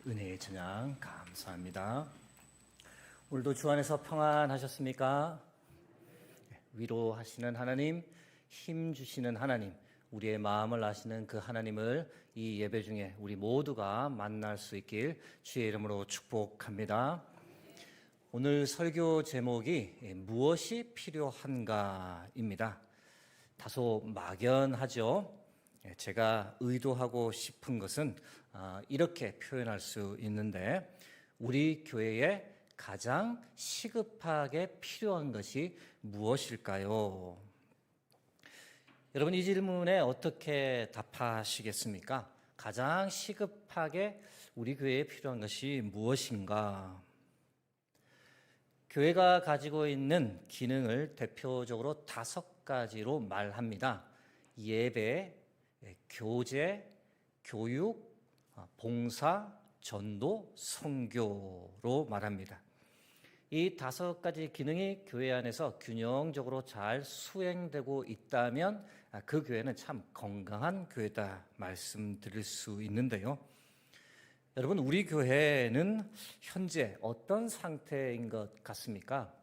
은혜의 찬양 감사합니다. 오늘도 주 안에서 평안하셨습니까? 위로하시는 하나님, 힘 주시는 하나님, 우리의 마음을 아시는 그 하나님을 이 예배 중에 우리 모두가 만날 수 있길 주의 이름으로 축복합니다. 오늘 설교 제목이 무엇이 필요한가입니다. 다소 막연하죠. 제가 의도하고 싶은 것은 이렇게 표현할 수 있는데, 우리 교회에 가장 시급하게 필요한 것이 무엇일까요? 여러분, 이 질문에 어떻게 답하시겠습니까? 가장 시급하게 우리 교회에 필요한 것이 무엇인가? 교회가 가지고 있는 기능을 대표적으로 5가지로 말합니다. 예배, 교제, 교육, 봉사, 전도, 선교로 말합니다. 이 5가지 기능이 교회 안에서 균형적으로 잘 수행되고 있다면 그 교회는 참 건강한 교회다 말씀드릴 수 있는데요. 여러분, 우리 교회는 현재 어떤 상태인 것 같습니까?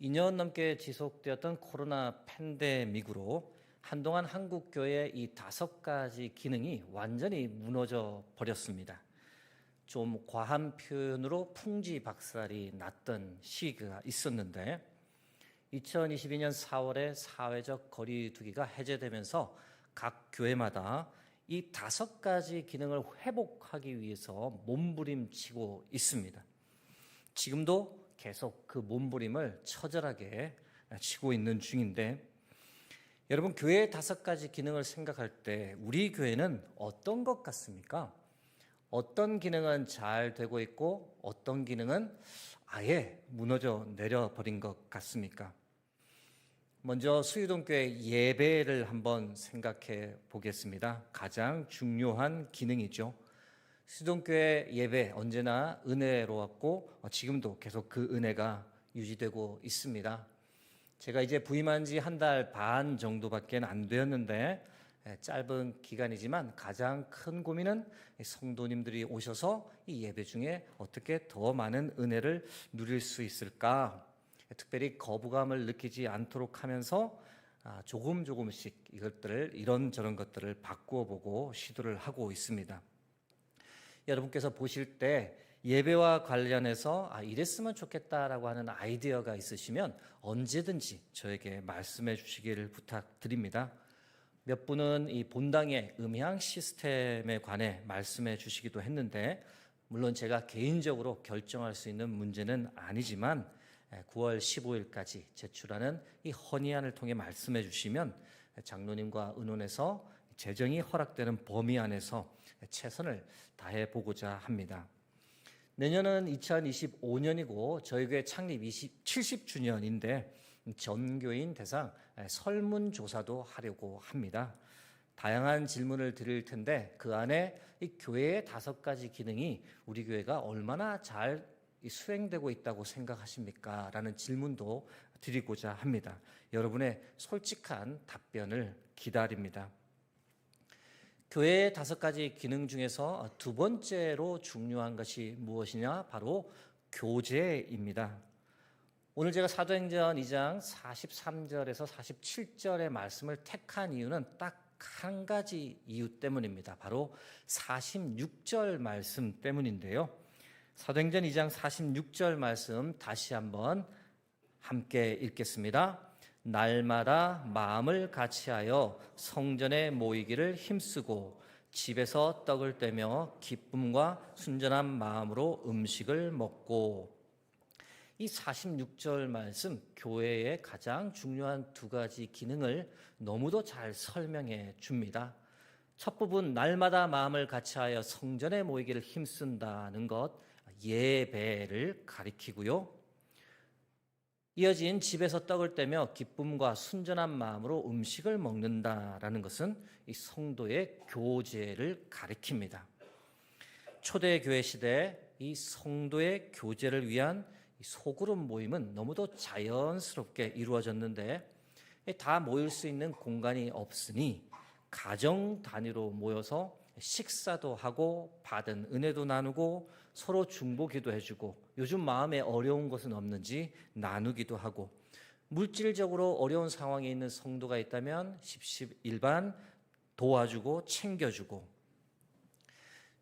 2년 넘게 지속되었던 코로나 팬데믹으로 한동안 한국 교회의 이 5가지 기능이 완전히 무너져 버렸습니다. 좀 과한 표현으로 풍지박살이 났던 시기가 있었는데, 2022년 4월에 사회적 거리두기가 해제되면서 각 교회마다 이 5가지 기능을 회복하기 위해서 몸부림치고 있습니다. 지금도 계속 그 몸부림을 처절하게 치고 있는 중인데, 여러분, 교회의 5가지 기능을 생각할 때 우리 교회는 어떤 것 같습니까? 어떤 기능은 잘 되고 있고 어떤 기능은 아예 무너져 내려버린 것 같습니까? 먼저 수유동교회 예배를 한번 생각해 보겠습니다. 가장 중요한 기능이죠. 수유동교회 예배 언제나 은혜로웠고 지금도 계속 그 은혜가 유지되고 있습니다. 제가 이제 부임한 지 1달 반 정도밖에 안 되었는데, 짧은 기간이지만 가장 큰 고민은 성도님들이 오셔서 이 예배 중에 어떻게 더 많은 은혜를 누릴 수 있을까, 특별히 거부감을 느끼지 않도록 하면서 조금씩 이것들을, 이런저런 것들을 바꾸어 보고 시도를 하고 있습니다. 여러분께서 보실 때 예배와 관련해서 이랬으면 좋겠다라고 하는 아이디어가 있으시면 언제든지 저에게 말씀해 주시기를 부탁드립니다. 몇 분은 이 본당의 음향 시스템에 관해 말씀해 주시기도 했는데, 물론 제가 개인적으로 결정할 수 있는 문제는 아니지만 9월 15일까지 제출하는 이 헌의안을 통해 말씀해 주시면 장로님과 의논해서 재정이 허락되는 범위 안에서 최선을 다해 보고자 합니다. 내년은 2025년이고 저희 교회 창립 70주년인데 전교인 대상 설문조사도 하려고 합니다. 다양한 질문을 드릴 텐데 그 안에 이 교회의 5가지 기능이 우리 교회가 얼마나 잘 수행되고 있다고 생각하십니까? 라는 질문도 드리고자 합니다. 여러분의 솔직한 답변을 기다립니다. 교회의 5가지 기능 중에서 2번째로 중요한 것이 무엇이냐? 바로 교제입니다. 오늘 제가 사도행전 2장 43절에서 47절의 말씀을 택한 이유는 딱 한 가지 이유 때문입니다. 바로 46절 말씀 때문인데요. 사도행전 2장 46절 말씀 다시 한번 함께 읽겠습니다. 날마다 마음을 같이하여 성전에 모이기를 힘쓰고 집에서 떡을 떼며 기쁨과 순전한 마음으로 음식을 먹고. 이 46절 말씀, 교회의 가장 중요한 2가지 기능을 너무도 잘 설명해 줍니다. 첫 부분, 날마다 마음을 같이하여 성전에 모이기를 힘쓴다는 것, 예배를 가리키고요. 이어진 집에서 떡을 떼며 기쁨과 순전한 마음으로 음식을 먹는다라는 것은 이 성도의 교제를 가리킵니다. 초대교회 시대 이 성도의 교제를 위한 소그룹 모임은 너무도 자연스럽게 이루어졌는데, 다 모일 수 있는 공간이 없으니 가정 단위로 모여서 식사도 하고 받은 은혜도 나누고 서로 중보기도 해주고 요즘 마음에 어려운 것은 없는지 나누기도 하고 물질적으로 어려운 상황에 있는 성도가 있다면 십시일반 도와주고 챙겨주고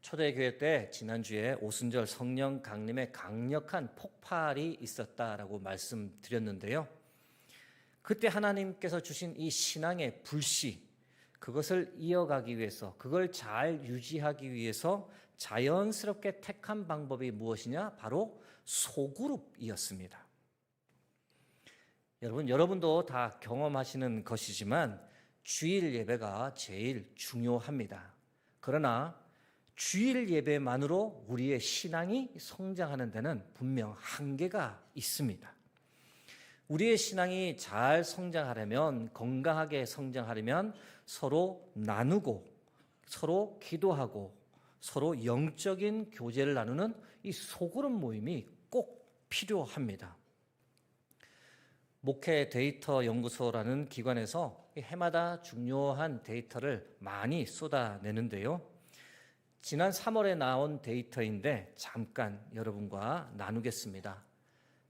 초대교회 때 지난주에 오순절 성령 강림의 강력한 폭발이 있었다라고 말씀드렸는데요. 그때 하나님께서 주신 이 신앙의 불씨 그것을 이어가기 위해서 그걸 잘 유지하기 위해서 자연스럽게 택한 방법이 무엇이냐? 바로 소그룹이었습니다. 여러분도 다 경험하시는 것이지만 주일 예배가 제일 중요합니다. 그러나 주일 예배만으로 우리의 신앙이 성장하는 데는 분명 한계가 있습니다. 우리의 신앙이 잘 성장하려면, 건강하게 성장하려면 서로 나누고 서로 기도하고 서로 영적인 교제를 나누는 이 소그룹 모임이 꼭 필요합니다. 목회 데이터 연구소라는 기관에서 해마다 중요한 데이터를 많이 쏟아내는데요. 지난 3월에 나온 데이터인데 잠깐 여러분과 나누겠습니다.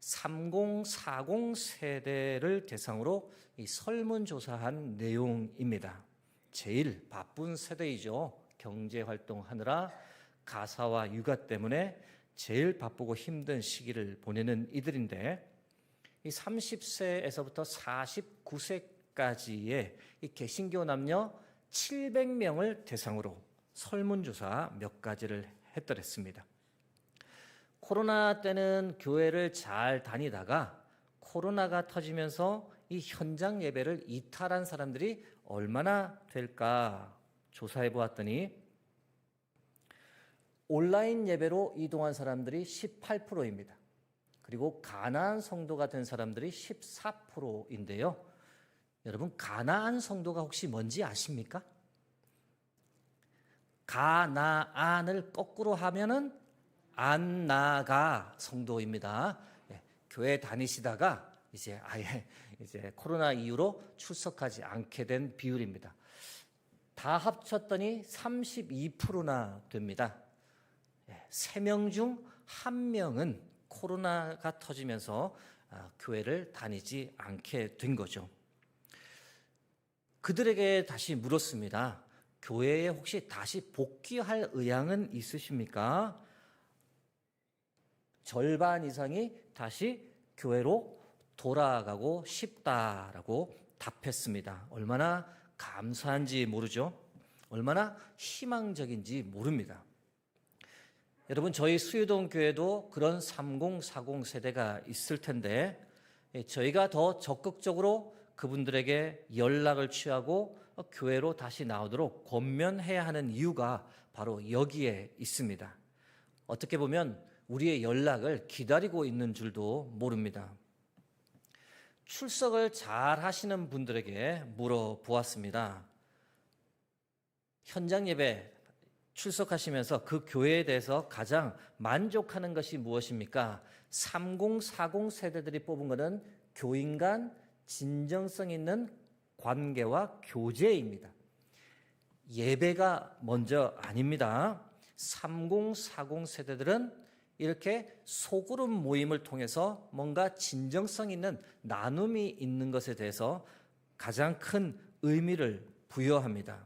3040 세대를 대상으로 이 설문조사한 내용입니다. 제일 바쁜 세대이죠. 경제활동하느라 가사와 육아 때문에 제일 바쁘고 힘든 시기를 보내는 이들인데 이 30세에서부터 49세까지의 이 개신교 남녀 700명을 대상으로 설문조사 몇 가지를 했더랬습니다. 코로나 때는 교회를 잘 다니다가 코로나가 터지면서 이 현장 예배를 이탈한 사람들이 얼마나 될까 조사해 보았더니 온라인 예배로 이동한 사람들이 18%입니다. 그리고 가나안 성도가 된 사람들이 14%인데요. 여러분, 가나안 성도가 혹시 뭔지 아십니까? 가나안을 거꾸로 하면은 안나가 성도입니다. 교회 다니시다가 이제 아예 코로나 이후로 출석하지 않게 된 비율입니다. 다 합쳤더니 32%나 됩니다. 3명 중 1명은 코로나가 터지면서 교회를 다니지 않게 된 거죠. 그들에게 다시 물었습니다. 교회에 혹시 다시 복귀할 의향은 있으십니까? 절반 이상이 다시 교회로 돌아가고 싶다라고 답했습니다. 얼마나 감사한지 모르죠. 얼마나 희망적인지 모릅니다. 여러분, 저희 수유동 교회도 그런 3040 세대가 있을 텐데 저희가 더 적극적으로 그분들에게 연락을 취하고 교회로 다시 나오도록 권면해야 하는 이유가 바로 여기에 있습니다. 어떻게 보면 우리의 연락을 기다리고 있는 줄도 모릅니다. 출석을 잘 하시는 분들에게 물어보았습니다. 현장 예배 출석하시면서 그 교회에 대해서 가장 만족하는 것이 무엇입니까? 3040 세대들이 뽑은 것은 교인 간 진정성 있는 관계와 교제입니다. 예배가 먼저 아닙니다. 3040 세대들은 이렇게 소그룹 모임을 통해서 뭔가 진정성 있는 나눔이 있는 것에 대해서 가장 큰 의미를 부여합니다.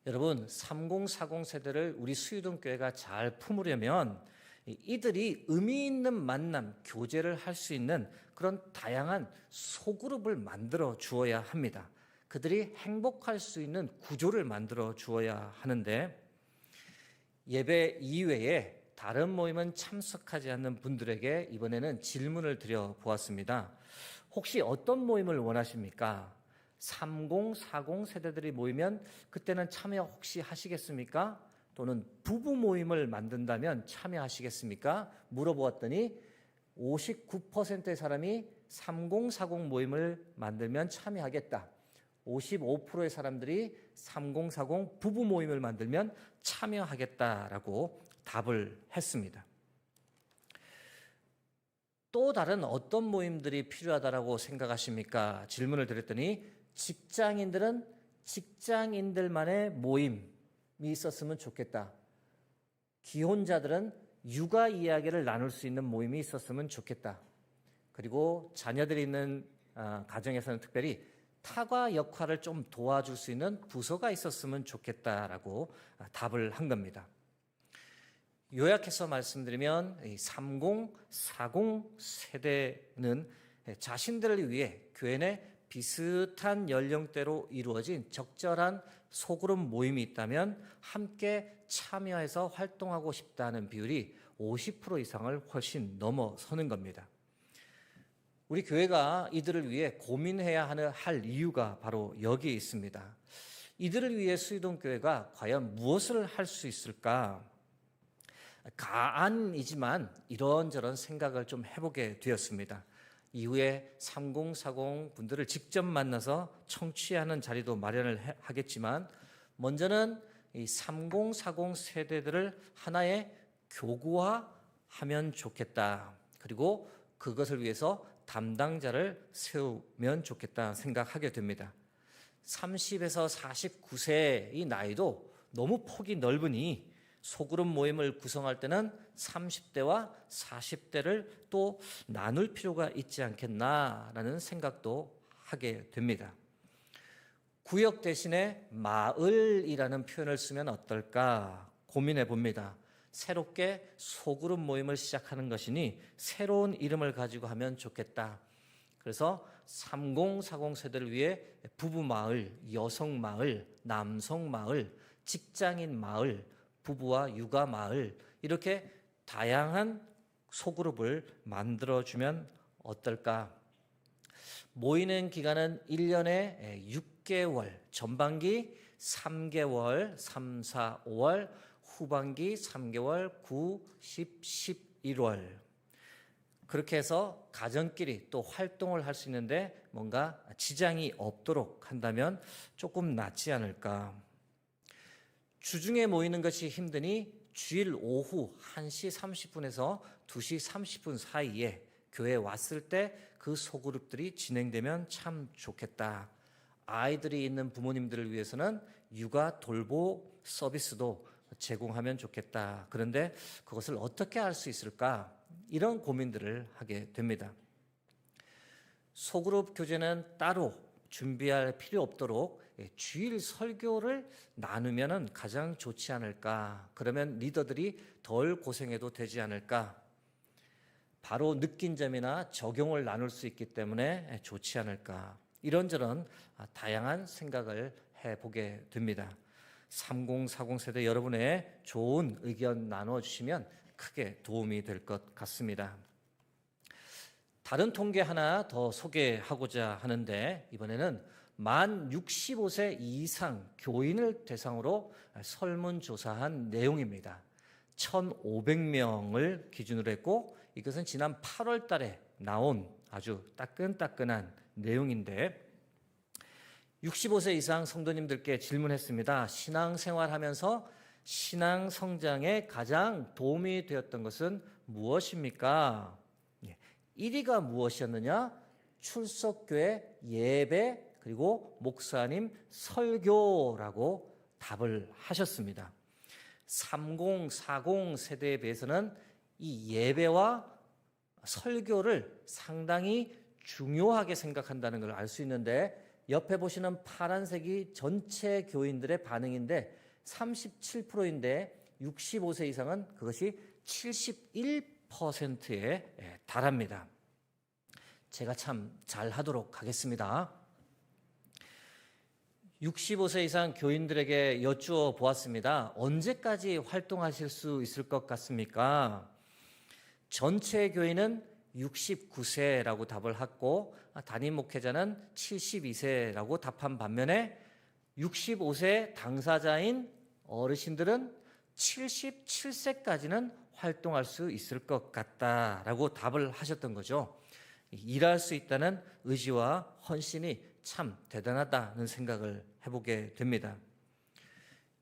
여러분, 3040 세대를 우리 수유동 교회가 잘 품으려면 이들이 의미 있는 만남, 교제를 할 수 있는 그런 다양한 소그룹을 만들어 주어야 합니다. 그들이 행복할 수 있는 구조를 만들어 주어야 하는데 예배 이외에 다른 모임은 참석하지 않는 분들에게 이번에는 질문을 드려보았습니다. 혹시 어떤 모임을 원하십니까? 3040 세대들이 모이면 그때는 참여 혹시 하시겠습니까? 또는 부부 모임을 만든다면 참여하시겠습니까? 물어보았더니 59%의 사람이 3040 모임을 만들면 참여하겠다. 55%의 사람들이 3040 부부 모임을 만들면 참여하겠다라고 답을 했습니다. 또 다른 어떤 모임들이 필요하다고 생각하십니까? 질문을 드렸더니 직장인들은 직장인들만의 모임, 있었으면 좋겠다. 기혼자들은 육아 이야기를 나눌 수 있는 모임이 있었으면 좋겠다. 그리고 자녀들이 있는 가정에서는 특별히 타과 역할을 좀 도와줄 수 있는 부서가 있었으면 좋겠다라고 답을 한 겁니다. 요약해서 말씀드리면 30, 40 세대는 자신들을 위해 교회 내 비슷한 연령대로 이루어진 적절한 소그룹 모임이 있다면 함께 참여해서 활동하고 싶다는 비율이 50% 이상을 훨씬 넘어서는 겁니다. 우리 교회가 이들을 위해 고민해야 할 이유가 바로 여기에 있습니다. 이들을 위해 수의동교회가 과연 무엇을 할 수 있을까? 가안이지만 이런저런 생각을 좀 해보게 되었습니다. 이후에 3040 분들을 직접 만나서 청취하는 자리도 마련을 하겠지만 먼저는 이 3040 세대들을 하나의 교구화하면 좋겠다. 그리고 그것을 위해서 담당자를 세우면 좋겠다 생각하게 됩니다. 30에서 49세의 나이도 너무 폭이 넓으니 소그룹 모임을 구성할 때는 30대와 40대를 또 나눌 필요가 있지 않겠나라는 생각도 하게 됩니다. 구역 대신에 마을이라는 표현을 쓰면 어떨까 고민해 봅니다. 새롭게 소그룹 모임을 시작하는 것이니 새로운 이름을 가지고 하면 좋겠다. 그래서 3040 세대를 위해 부부 마을, 여성 마을, 남성 마을, 직장인 마을, 부부와 육아 마을 이렇게 다양한 소그룹을 만들어주면 어떨까? 모이는 기간은 1년에 6개월, 전반기 3개월, 3, 4, 5월, 후반기 3개월, 9, 10, 11월 그렇게 해서 가정끼리 또 활동을 할 수 있는데 뭔가 지장이 없도록 한다면 조금 낫지 않을까? 주중에 모이는 것이 힘드니 주일 오후 1시 30분에서 2시 30분 사이에 교회에 왔을 때 그 소그룹들이 진행되면 참 좋겠다. 아이들이 있는 부모님들을 위해서는 육아 돌보 서비스도 제공하면 좋겠다. 그런데 그것을 어떻게 할 수 있을까? 이런 고민들을 하게 됩니다. 소그룹 교제는 따로 준비할 필요 없도록 주일 설교를 나누면 가장 좋지 않을까? 그러면 리더들이 덜 고생해도 되지 않을까? 바로 느낀 점이나 적용을 나눌 수 있기 때문에 좋지 않을까? 이런저런 다양한 생각을 해보게 됩니다. 3040 세대 여러분의 좋은 의견 나눠주시면 크게 도움이 될 것 같습니다. 다른 통계 하나 더 소개하고자 하는데 이번에는 만 65세 이상 교인을 대상으로 설문조사한 내용입니다. 1,500명을 기준으로 했고 이것은 지난 8월 달에 나온 아주 따끈따끈한 내용인데 65세 이상 성도님들께 질문했습니다. 신앙생활하면서 신앙 성장에 가장 도움이 되었던 것은 무엇입니까? 1위가 무엇이었느냐? 출석교회 예배 그리고 목사님 설교라고 답을 하셨습니다. 30, 40 세대에 비해서는 이 예배와 설교를 상당히 중요하게 생각한다는 걸 알 수 있는데 옆에 보시는 파란색이 전체 교인들의 반응인데 37%인데 65세 이상은 그것이 71%에 달합니다. 제가 참 잘하도록 하겠습니다. 65세 이상 교인들에게 여쭈어 보았습니다. 언제까지 활동하실 수 있을 것 같습니까? 전체 교인은 69세라고 답을 했고 담임 목회자는 72세라고 답한 반면에 65세 당사자인 어르신들은 77세까지는 활동할 수 있을 것 같다라고 답을 하셨던 거죠. 일할 수 있다는 의지와 헌신이 참 대단하다는 생각을 해보게 됩니다.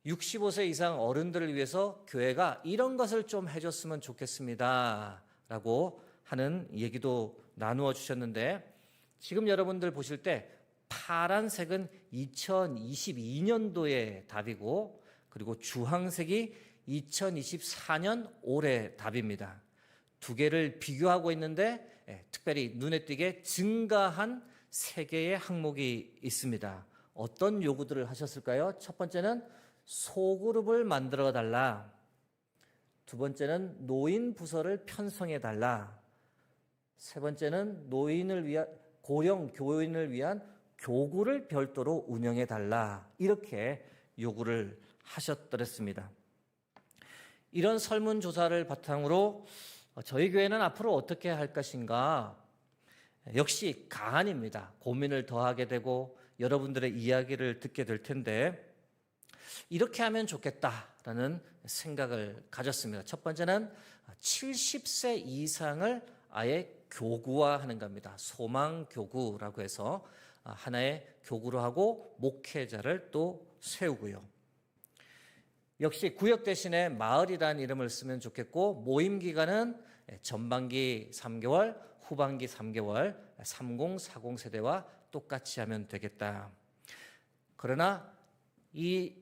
65세 이상 어른들을 위해서 교회가 이런 것을 좀 해줬으면 좋겠습니다 라고 하는 얘기도 나누어 주셨는데 지금 여러분들 보실 때 파란색은 2022년도의 답이고 그리고 주황색이 2024년 올해 답입니다. 두 개를 비교하고 있는데 특별히 눈에 띄게 증가한 세 개의 항목이 있습니다. 어떤 요구들을 하셨을까요? 첫 번째는 소그룹을 만들어 달라. 두 번째는 노인 부서를 편성해 달라. 세 번째는 고령 교인을 위한 교구를 별도로 운영해 달라. 이렇게 요구를 하셨더랬습니다. 이런 설문조사를 바탕으로 저희 교회는 앞으로 어떻게 할 것인가? 역시 가안입니다. 고민을 더하게 되고 여러분들의 이야기를 듣게 될 텐데 이렇게 하면 좋겠다라는 생각을 가졌습니다. 첫 번째는 70세 이상을 아예 교구화하는 겁니다. 소망교구라고 해서 하나의 교구로 하고 목회자를 또 세우고요. 역시 구역 대신에 마을이라는 이름을 쓰면 좋겠고 모임 기간은 전반기 3개월, 후반기 3개월, 30, 40 세대와 똑같이 하면 되겠다. 그러나 이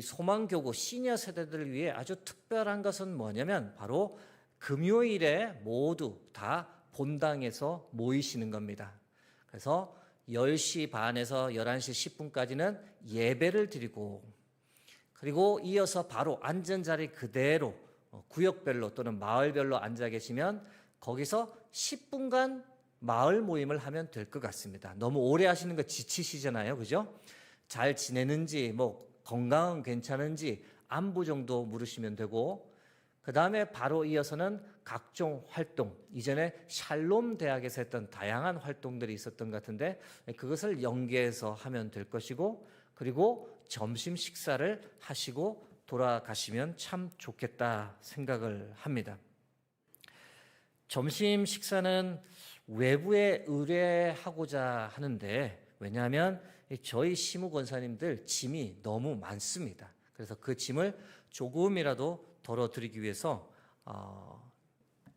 소망교구 시니어 세대들을 위해 아주 특별한 것은 뭐냐면 바로 금요일에 모두 다 본당에서 모이시는 겁니다. 그래서 10시 반에서 11시 10분까지는 예배를 드리고 그리고 이어서 바로 앉은 자리 그대로 구역별로 또는 마을별로 앉아 계시면 거기서 10분간 마을 모임을 하면 될 것 같습니다. 너무 오래 하시는 거 지치시잖아요. 그죠? 잘 지내는지 건강은 괜찮은지 안부 정도 물으시면 되고 그 다음에 바로 이어서는 각종 활동, 이전에 샬롬 대학에서 했던 다양한 활동들이 있었던 것 같은데 그것을 연계해서 하면 될 것이고 그리고 점심 식사를 하시고 돌아가시면 참 좋겠다 생각을 합니다. 점심 식사는 외부에 의뢰하고자 하는데 왜냐하면 저희 시무 권사님들 짐이 너무 많습니다. 그래서 그 짐을 조금이라도 덜어드리기 위해서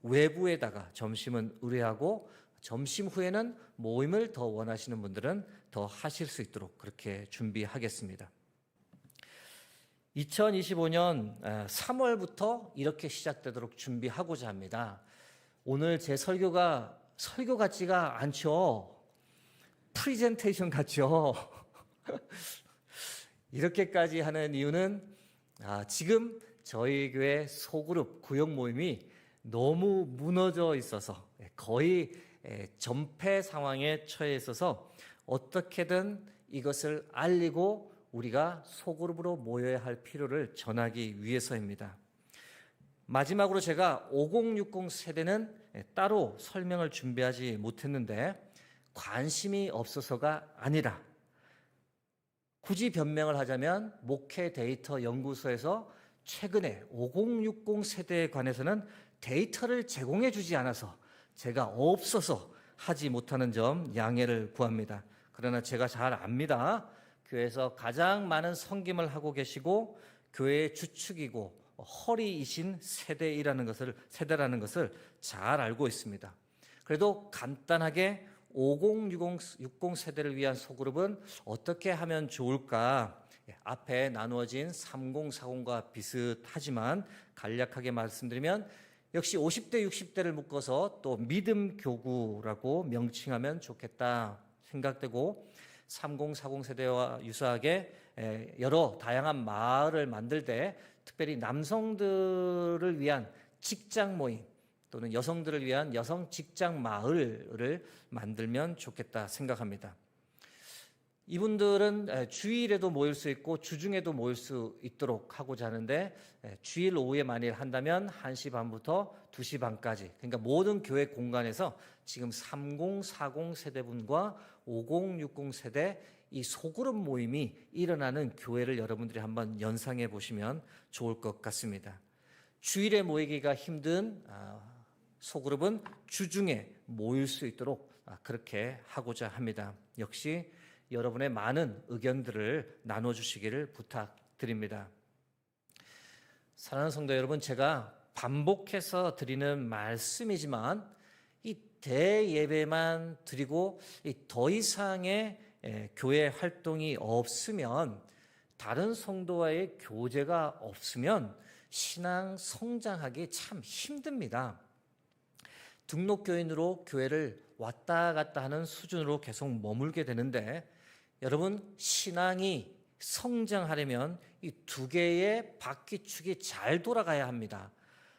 외부에다가 점심은 의뢰하고 점심 후에는 모임을 더 원하시는 분들은 더 하실 수 있도록 그렇게 준비하겠습니다. 2025년 3월부터 이렇게 시작되도록 준비하고자 합니다. 오늘 제 설교가 설교 같지가 않죠. 프리젠테이션 같죠. 이렇게까지 하는 이유는 지금 저희 교회 소그룹 구역 모임이 너무 무너져 있어서 거의 전폐 상황에 처해 있어서 어떻게든 이것을 알리고 우리가 소그룹으로 모여야 할 필요를 전하기 위해서입니다. 마지막으로 제가 5060 세대는 따로 설명을 준비하지 못했는데 관심이 없어서가 아니라 굳이 변명을 하자면 목회 데이터 연구소에서 최근에 5060 세대에 관해서는 데이터를 제공해 주지 않아서 제가 없어서 하지 못하는 점 양해를 구합니다. 그러나 제가 잘 압니다. 교회에서 가장 많은 섬김을 하고 계시고 교회의 주축이고 허리이신 세대라는 것을 잘 알고 있습니다. 그래도 간단하게 5060 세대를 위한 소그룹은 어떻게 하면 좋을까? 앞에 나누어진 3040과 비슷하지만 간략하게 말씀드리면 역시 50대 60대를 묶어서 또 믿음 교구라고 명칭하면 좋겠다 생각되고 3040 세대와 유사하게 여러 다양한 마을을 만들 때 특별히 남성들을 위한 직장 모임 또는 여성들을 위한 여성 직장 마을을 만들면 좋겠다 생각합니다. 이분들은 주일에도 모일 수 있고 주중에도 모일 수 있도록 하고자 하는데 주일 오후에 만일 한다면 1시 반부터 2시 반까지 그러니까 모든 교회 공간에서 지금 3040 세대분과 5060 세대 이 소그룹 모임이 일어나는 교회를 여러분들이 한번 연상해 보시면 좋을 것 같습니다. 주일에 모이기가 힘든 소그룹은 주중에 모일 수 있도록 그렇게 하고자 합니다. 역시 여러분의 많은 의견들을 나눠주시기를 부탁드립니다. 사랑하는 성도 여러분, 제가 반복해서 드리는 말씀이지만 이 대예배만 드리고 더 이상의 교회 활동이 없으면 다른 성도와의 교제가 없으면 신앙 성장하기 참 힘듭니다. 등록교인으로 교회를 왔다 갔다 하는 수준으로 계속 머물게 되는데, 여러분, 신앙이 성장하려면 이 두 개의 바퀴축이 잘 돌아가야 합니다.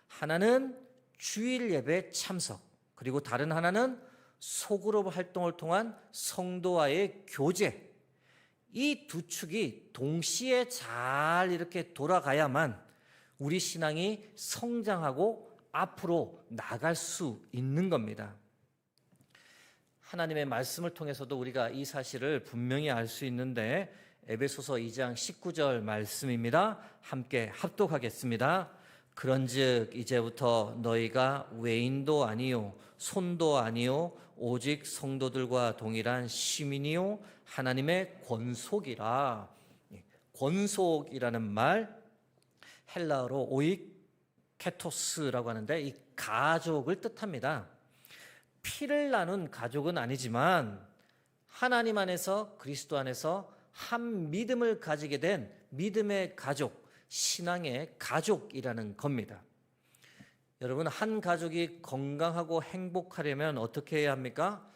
하나는 주일 예배 참석, 그리고 다른 하나는 소그룹 활동을 통한 성도와의 교제. 이 두 축이 동시에 잘 이렇게 돌아가야만 우리 신앙이 성장하고 앞으로 나갈 수 있는 겁니다. 하나님의 말씀을 통해서도 우리가 이 사실을 분명히 알 수 있는데, 에베소서 2장 19절 말씀입니다. 함께 합독하겠습니다. 그런즉 이제부터 너희가 외인도 아니요 손도 아니요 오직 성도들과 동일한 시민이요 하나님의 권속이라. 권속이라는 말 헬라어로 오이케토스라고 하는데, 이 가족을 뜻합니다. 피를 나눈 가족은 아니지만 하나님 안에서, 그리스도 안에서 한 믿음을 가지게 된 믿음의 가족, 신앙의 가족이라는 겁니다. 여러분, 한 가족이 건강하고 행복하려면 어떻게 해야 합니까?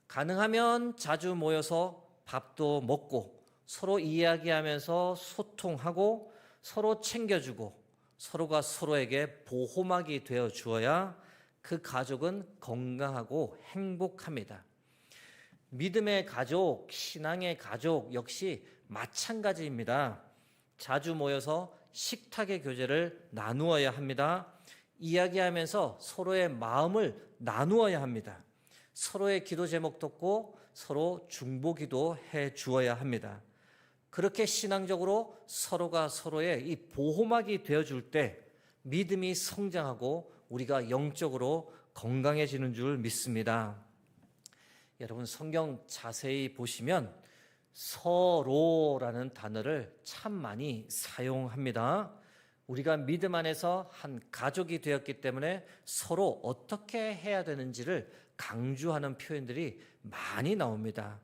가능하면 자주 모여서 밥도 먹고 서로 이야기하면서 소통하고 서로 챙겨주고 서로가 서로에게 보호막이 되어 주어야 그 가족은 건강하고 행복합니다. 믿음의 가족, 신앙의 가족 역시 마찬가지입니다. 자주 모여서 식탁의 교제를 나누어야 합니다. 이야기하면서 서로의 마음을 나누어야 합니다. 서로의 기도 제목 듣고 서로 중보기도 해 주어야 합니다. 그렇게 신앙적으로 서로가 서로의 이 보호막이 되어줄 때 믿음이 성장하고 우리가 영적으로 건강해지는 줄 믿습니다. 여러분, 성경 자세히 보시면 서로라는 단어를 참 많이 사용합니다. 우리가 믿음 안에서 한 가족이 되었기 때문에 서로 어떻게 해야 되는지를 강조하는 표현들이 많이 나옵니다.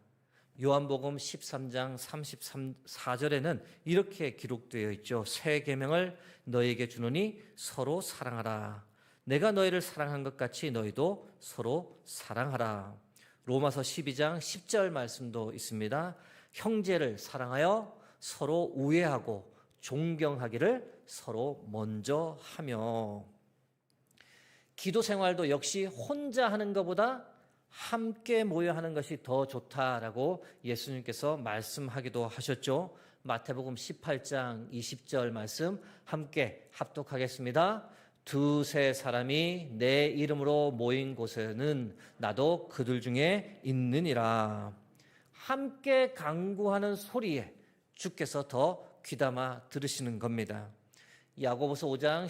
요한복음 13장 34절에는 이렇게 기록되어 있죠. 새 계명을 너희에게 주노니 서로 사랑하라. 내가 너희를 사랑한 것 같이 너희도 서로 사랑하라. 로마서 12장 10절 말씀도 있습니다. 형제를 사랑하여 서로 우애하고 존경하기를 서로 먼저 하며. 기도 생활도 역시 혼자 하는 것보다 함께 모여 하는 것이 더 좋다라고 예수님께서 말씀하기도 하셨죠. 마태복음 18장 20절 말씀 함께 합독하겠습니다. 두세 사람이 내 이름으로 모인 곳에는 나도 그들 중에 있느니라. 함께 간구하는 소리에 주께서 더 귀담아 들으시는 겁니다. 야고보서 5장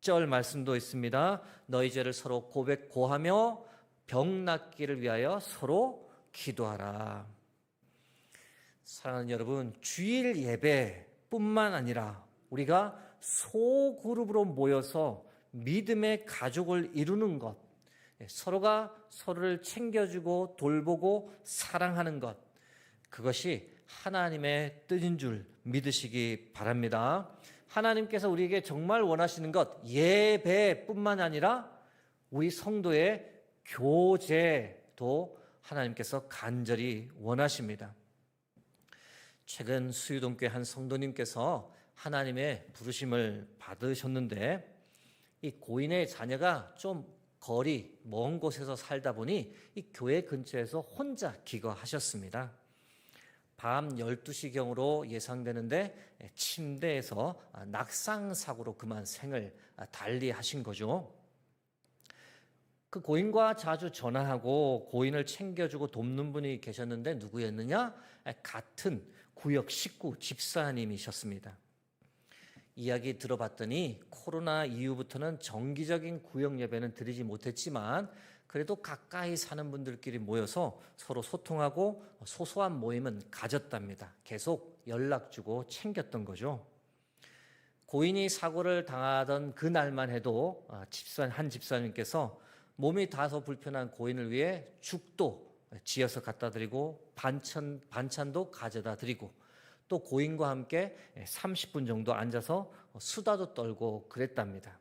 16절 말씀도 있습니다. 너희 죄를 서로 고하며 병 낫기를 위하여 서로 기도하라. 사랑하는 여러분, 주일 예배뿐만 아니라 우리가 소그룹으로 모여서 믿음의 가족을 이루는 것, 서로가 서로를 챙겨주고 돌보고 사랑하는 것, 그것이 하나님의 뜻인 줄 믿으시기 바랍니다. 하나님께서 우리에게 정말 원하시는 것, 예배뿐만 아니라 우리 성도의 교제도 하나님께서 간절히 원하십니다. 최근 수유동교회 한 성도님께서 하나님의 부르심을 받으셨는데, 이 고인의 자녀가 좀 거리 먼 곳에서 살다 보니 이 교회 근처에서 혼자 기거하셨습니다. 밤 12시경으로 예상되는데 침대에서 낙상사고로 그만 생을 달리하신 거죠. 그 고인과 자주 전화하고 고인을 챙겨주고 돕는 분이 계셨는데 누구였느냐? 같은 구역 식구 집사님이셨습니다. 이야기 들어봤더니 코로나 이후부터는 정기적인 구역 예배는 드리지 못했지만 그래도 가까이 사는 분들끼리 모여서 서로 소통하고 소소한 모임은 가졌답니다. 계속 연락 주고 챙겼던 거죠. 고인이 사고를 당하던 그날만 해도 한 집사님께서 몸이 다소 불편한 고인을 위해 죽도 지어서 갖다 드리고 반찬도 가져다 드리고 또 고인과 함께 30분 정도 앉아서 수다도 떨고 그랬답니다.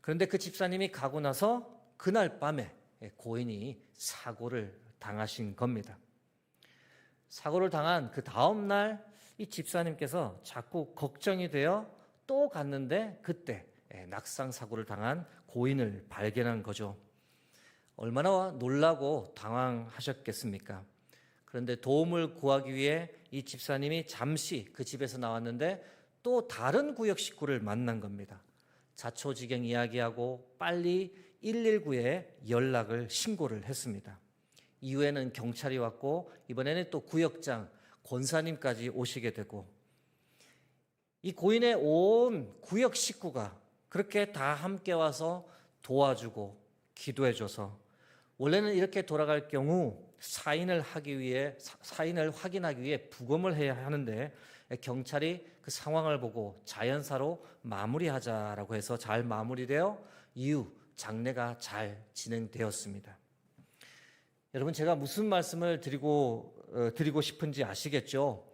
그런데 그 집사님이 가고 나서 그날 밤에 고인이 사고를 당하신 겁니다. 사고를 당한 그 다음 날 이 집사님께서 자꾸 걱정이 되어 또 갔는데 그때 낙상 사고를 당한 고인을 발견한 거죠. 얼마나 놀라고 당황하셨겠습니까? 그런데 도움을 구하기 위해 이 집사님이 잠시 그 집에서 나왔는데 또 다른 구역 식구를 만난 겁니다. 자초지경 이야기하고 빨리 119에 신고를 했습니다. 이후에는 경찰이 왔고 이번에는 또 구역장, 권사님까지 오시게 되고 이 고인의 온 구역 식구가 그렇게 다 함께 와서 도와주고 기도해줘서 원래는 이렇게 돌아갈 경우 사인을 확인하기 위해 부검을 해야 하는데 경찰이 그 상황을 보고 자연사로 마무리하자라고 해서 잘 마무리되어 이후 장례가 잘 진행되었습니다. 여러분, 제가 무슨 말씀을 드리고 싶은지 아시겠죠?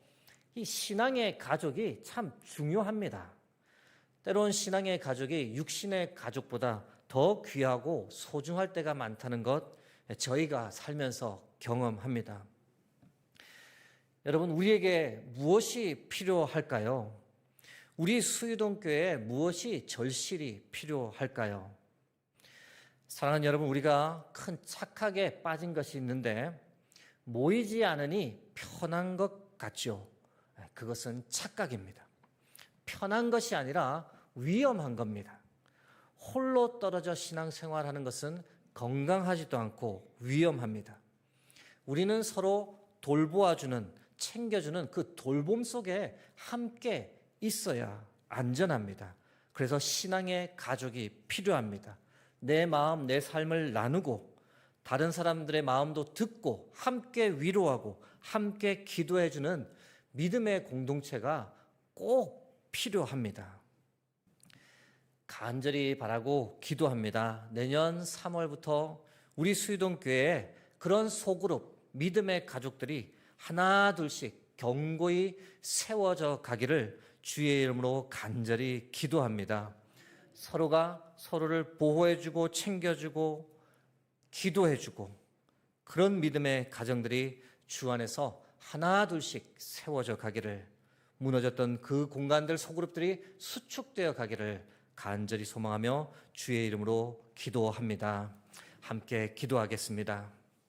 이 신앙의 가족이 참 중요합니다. 때론 신앙의 가족이 육신의 가족보다 더 귀하고 소중할 때가 많다는 것 저희가 살면서 경험합니다. 여러분, 우리에게 무엇이 필요할까요? 우리 수유동교회에 무엇이 절실히 필요할까요? 사랑하는 여러분, 우리가 큰 착각에 빠진 것이 있는데 모이지 않으니 편한 것 같죠? 그것은 착각입니다. 편한 것이 아니라 위험한 겁니다. 홀로 떨어져 신앙생활하는 것은 건강하지도 않고 위험합니다. 우리는 서로 돌보아주는, 챙겨주는 그 돌봄 속에 함께 있어야 안전합니다. 그래서 신앙의 가족이 필요합니다. 내 마음, 내 삶을 나누고 다른 사람들의 마음도 듣고 함께 위로하고 함께 기도해주는 믿음의 공동체가 꼭 필요합니다. 간절히 바라고 기도합니다. 내년 3월부터 우리 수유동교회에 그런 소그룹 믿음의 가족들이 하나 둘씩 견고히 세워져 가기를 주의 이름으로 간절히 기도합니다. 서로가 서로를 보호해주고 챙겨주고 기도해주고 그런 믿음의 가정들이 주 안에서 하나 둘씩 세워져 가기를, 무너졌던 그 공간들 소그룹들이 수축되어 가기를 간절히 소망하며 주의 이름으로 기도합니다. 함께 기도하겠습니다.